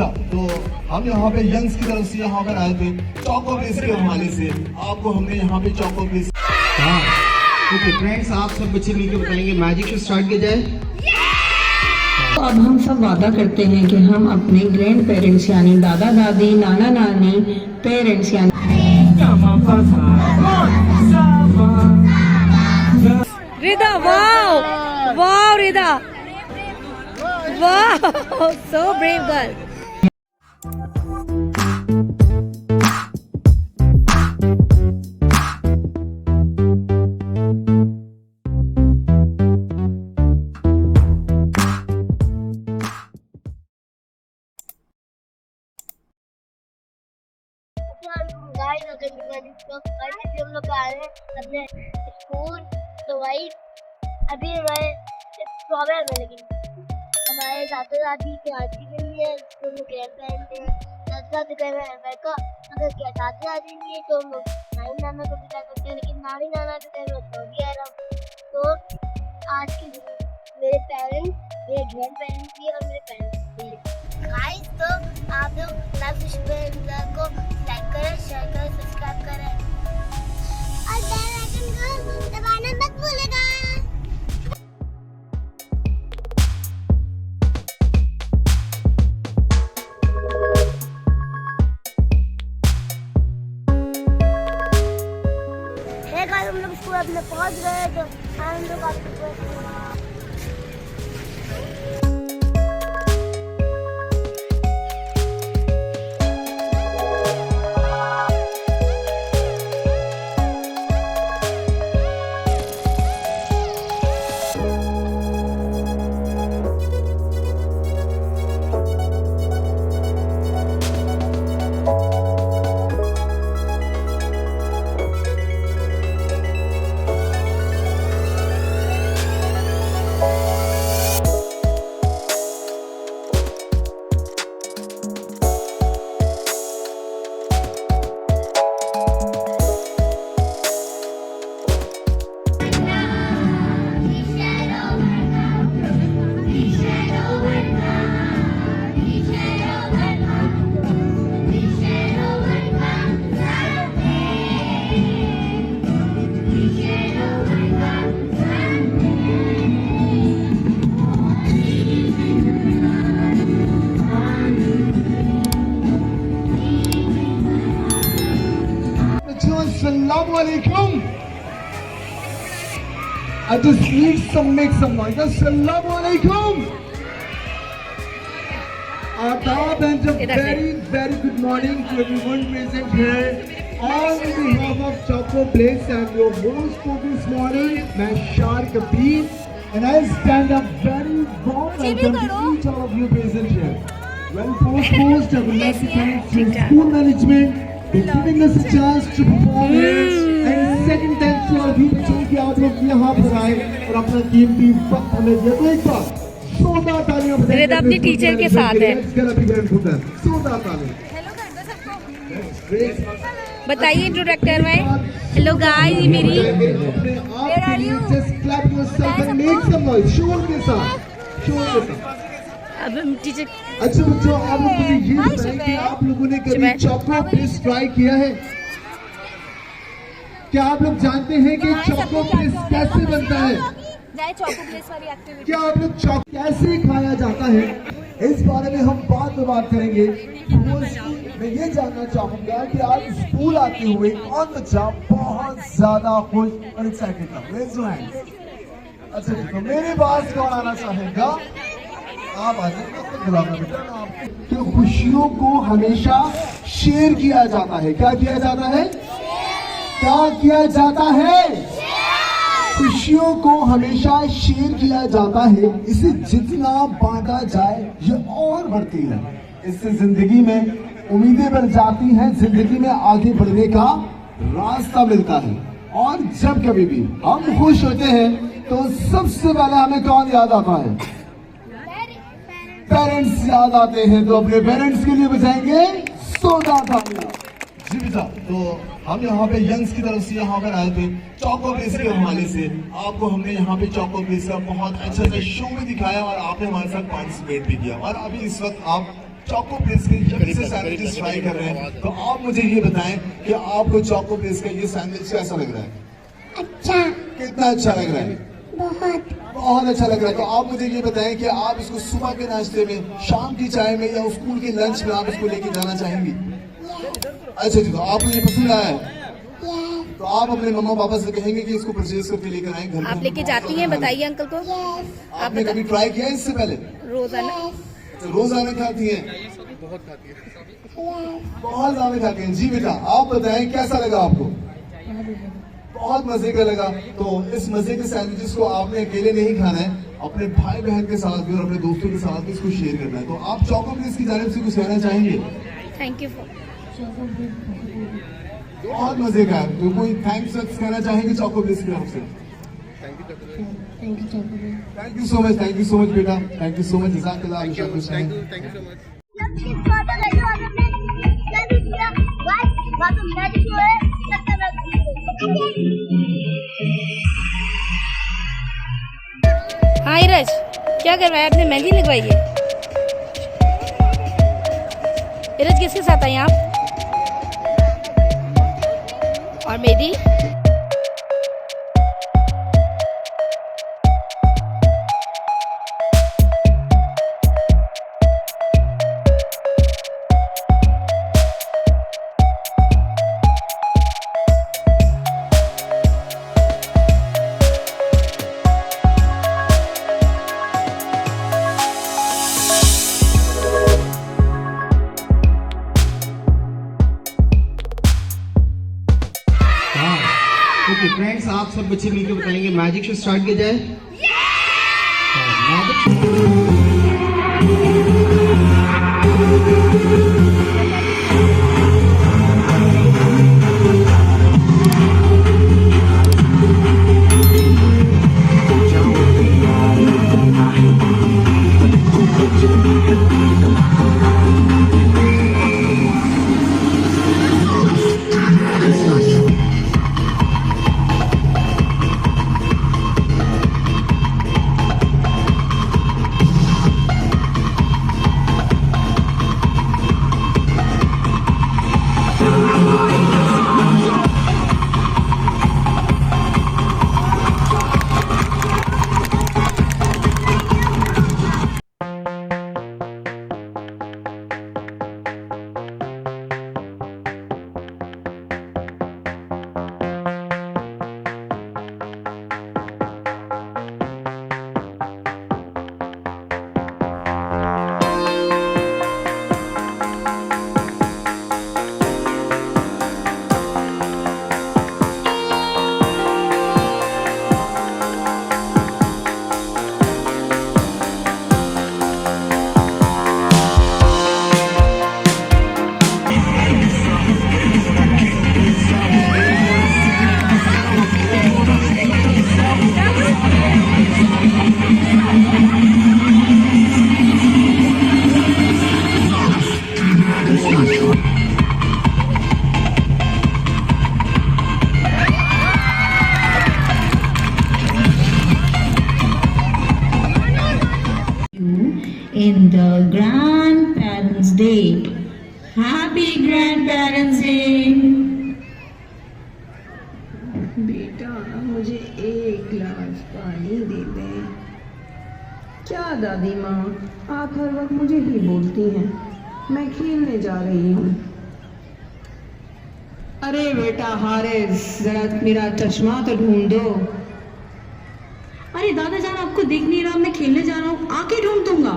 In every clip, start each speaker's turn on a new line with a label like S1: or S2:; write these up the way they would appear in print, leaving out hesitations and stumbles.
S1: साहब, तो हम यहाँ पे यंग्स की तरफ से यहाँ पर आए थे चौको बेस के हवाले से। आपको हमने यहाँ पे चौको बेस।
S2: ओके फ्रेंड्स, आप सब बच्चे मिलकर बताएंगे मैजिक शो स्टार्ट किया जाए।
S3: तो अब हम सब वादा करते हैं कि हम अपने ग्रैंड पेरेंट्स यानी दादा दादी नाना नानी पेरेंट्स यानी
S4: Rida, wow! Wow, Rida! Wow! So brave girl.
S5: हम लोग आए हैं अपने स्कूल, तो भाई अभी हमारे प्रॉब्लम है, लेकिन हमारे दादा दादी के आदमी के लिए तो हम लोग ग्रैंड पेरेंट्स हैं, दादा दादी का है का अगर क्या दादा दादी नहीं है तो हम लोग नानी नाना को बिता करते हैं, लेकिन नानी नाना के टाइम में तो भी आ रहा हूँ। तो आज के मेरे पेरेंट्स, मेरे ग्रैंड पेरेंट्स भी और मेरे पेरेंट्स भी गाइस, तो आप लोग लाइव को लाइक करें, शेयर करें, सब्सक्राइब करें और बेल आइकन को दबाना मत भूलिएगा। हम लोग स्कूल अपने पहुंच गए, तो हम लोग आपको
S1: Assalamu alaikum. I just need make some noise. Assalamu alaikum. Adab and a very good morning to everyone present here. On behalf of Choco Place and your host for this morning, Mashar Kabir, and I stand up very warm welcome to each of you present here. Well, first, I would like to thank the school management for giving us a chance to perform here. And second, thanks to all of you बच्चों कि आप लोग यहाँ पर आए और अपना कीमती वक्त हमें दिया। तो एक बार जोरदार तालियां बजाएं।
S4: रिदा अपनी टीचर के साथ है।
S1: जोरदार तालियां।
S4: बताइए इंट्रोडक्टर में। हेलो गाइस, मेरी
S1: Where are you? Just clap yourself and make some noise. शोर के साथ, शोर के साथ।
S4: अब हम टीचर।
S1: अच्छा बच्चों, आप लोग मुझे ये बताएं कि आप लोगों ने कभी चॉको प्रेस ट्राई किया है? क्या आप लोग जानते हैं कि चॉको प्रेस कैसे बनता है? क्या आप लोग चॉको कैसे खाया जाता है? इस बारे में हम बात करेंगे। मैं ये जानना चाहूंगा कि आज स्कूल आते हुए कौन बच्चा बहुत ज्यादा खुश और एक्साइटेड था? Raise your hand. अच्छा देखो, मेरे पास कौन आना चाहेगा? आप आ जाइए। तो खुशियों को हमेशा शेयर किया जाता है। क्या किया जाता है? क्या किया जाता है? खुशियों को हमेशा शेयर किया जाता है। इसे जितना बांटा जाए ये और बढ़ती है। इससे जिंदगी में उम्मीदें बढ़ जाती हैं, जिंदगी में आगे बढ़ने का रास्ता मिलता है। और जब कभी भी हम खुश होते हैं तो सबसे पहले हमें कौन याद आता है? पेरेंट्स याद आते हैं। तो अपने पेरेंट्स के लिए बजाएंगे जोरदार तालियां। जी बेटा, तो हम यहाँ पे यंग्स की तरफ से यहाँ पर आए थे चौको प्लेस के हवाले से। आपको हमने यहाँ पे चौको प्लेस का बहुत अच्छा सा शो भी दिखाया और आपने हमारे साथ पार्टिसिपेट भी किया। और अभी इस वक्त आप चोको प्लेस के जब से सैंडविचेस ट्राई कर रहे हैं तो आप मुझे ये बताएं कि आपको चोको प्लेस का ये सैंडविच कैसा लग रहा है?
S5: अच्छा,
S1: कितना अच्छा लग रहा है? बहुत अच्छा लग रहा है। तो आप मुझे ये बताएं कि आप इसको सुबह के नाश्ते में, शाम की चाय में या स्कूल के लंच में आप इसको लेके जाना चाहेंगी? अच्छा जी, तो आपको ये पसंद आया है? तो आप अपने मम्मा पापा से कहेंगे कि इसको परचेज करके लेकर आए घर
S4: आप
S1: में?
S4: लेके जाती हैं, बताइए अंकल को।
S1: आपने कभी ट्राई किया है इससे पहले?
S4: रोजाना
S1: तो रोजाना खाती हैं? बहुत ज्यादा खाती हैं। जी बेटा, आप बताएं कैसा लगा आपको? बहुत मजे का लगा। तो इस मजे के सैंडविचेस को आपने अकेले नहीं खाना है, अपने भाई बहन के साथ भी और अपने दोस्तों के साथ भी इसको शेयर करना है। तो आप चोको प्लेस की जानिब से कुछ कहना चाहेंगे?
S4: थैंक यू
S1: बहुत मजे का है। तो कोई थैंक्स कहना चाहेंगे चोको प्लेस की तरफ से? थैंक यू सो मच बेटा, थैंक यू सो मच। जज़ाकल्लाह
S4: हाय रज, क्या करवाया आपने? मेहंदी लगवाई है? रज किसके साथ आई आप? और मेरी
S2: ओके फ्रेंड्स, आप सब बच्चे मिलकर बताएंगे मैजिक शो स्टार्ट किया जाए।
S3: in the Grandparents' Day. Happy Grandparents' Day! बेटा मुझे एक गिलास पानी दे दे। क्या दादी माँ, आप हर वक्त मुझे ही बोलती हैं। मैं खेलने जा रही हूँ। अरे बेटा हारिस, जरा मेरा चश्मा तो ढूंढ दो। अरे दादा जान, आपको दिख नहीं रहा, मैं खेलने जा रहा हूँ, आके ढूंढ दूंगा।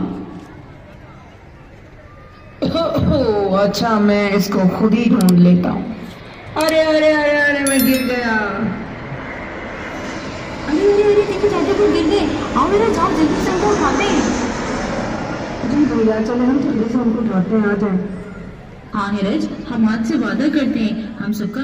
S3: ओह अच्छा, मैं इसको खुद ही ढूंढ लेता हूँ। अरे अरे अरे अरे मैं गिर गया। अरे अरे अरे देखो जादूगर गिर गए। आओ मेरा जाओ जल्दी से हमको उठाते हैं। जी भैया चले हम जल्दी से हमको उठाते हैं, आ जाए। हाँ नीरज, हम आज से वादा करते हैं हम सबका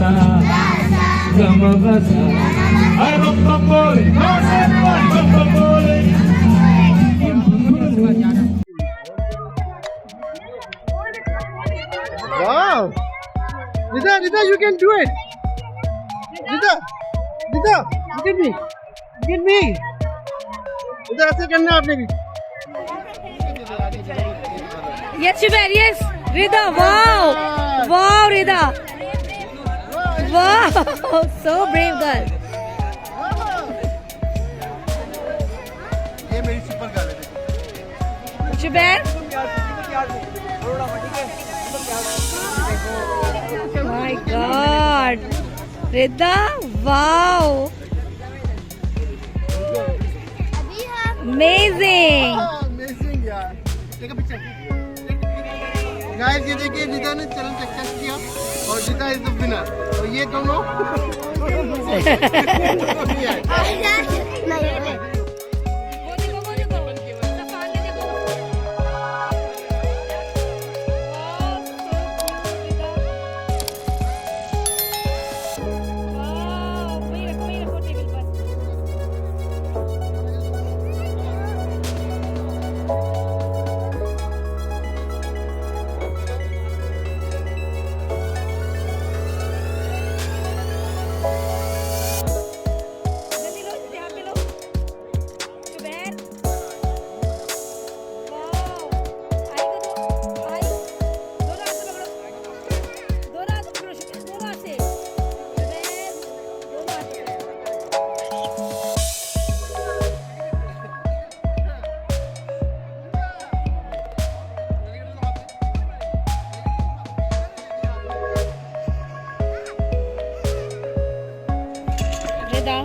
S6: sa gamagasa ay magpapoli magpapoli.
S2: Wow! Nida, you can do it. Nida, look at me. Look at me. इधर ऐसे करना आपने भी.
S4: Yes, Shubair, yes. Rida, wow. Wow, Rida. Wow. So brave girl.
S2: ये मेरी सुपर गर्ल है.
S4: Shubair. My God. Rida, wow. Amazing.
S2: Amazing यार. Take a picture. Guys, ये देखिए रिदा ने चैलेंज एक्सेप्ट किया और रिदा इज द विनर. और ये दोनों
S4: Rida.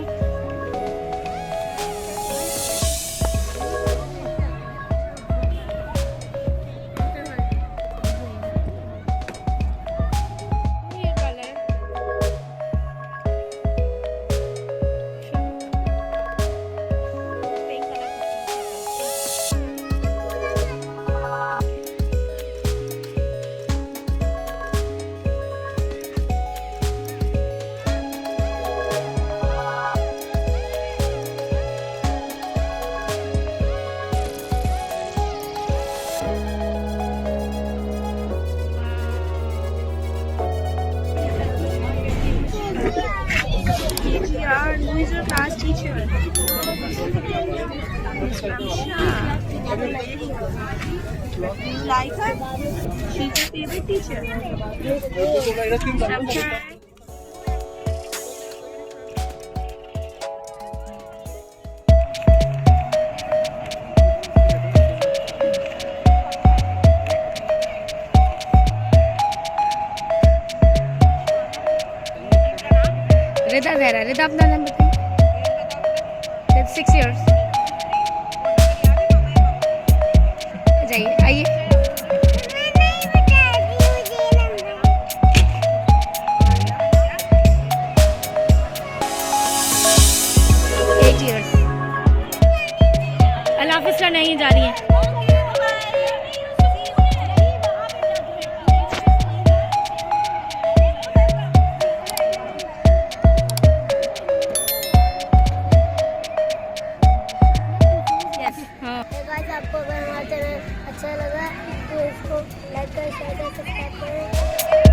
S7: Who is your class teacher? You like her? She's your favorite teacher. Okay.
S4: Rida Zehra. Rida अपना नाम बताइए. It's 6 years. जाइए, आइए. अल्लाह हाफिज़ का नहीं जा रही है.
S5: गाइस, आपको अगर हमारा चैनल अच्छा लगा तो इसको लाइक करें, शेयर करें, सब्सक्राइब करें.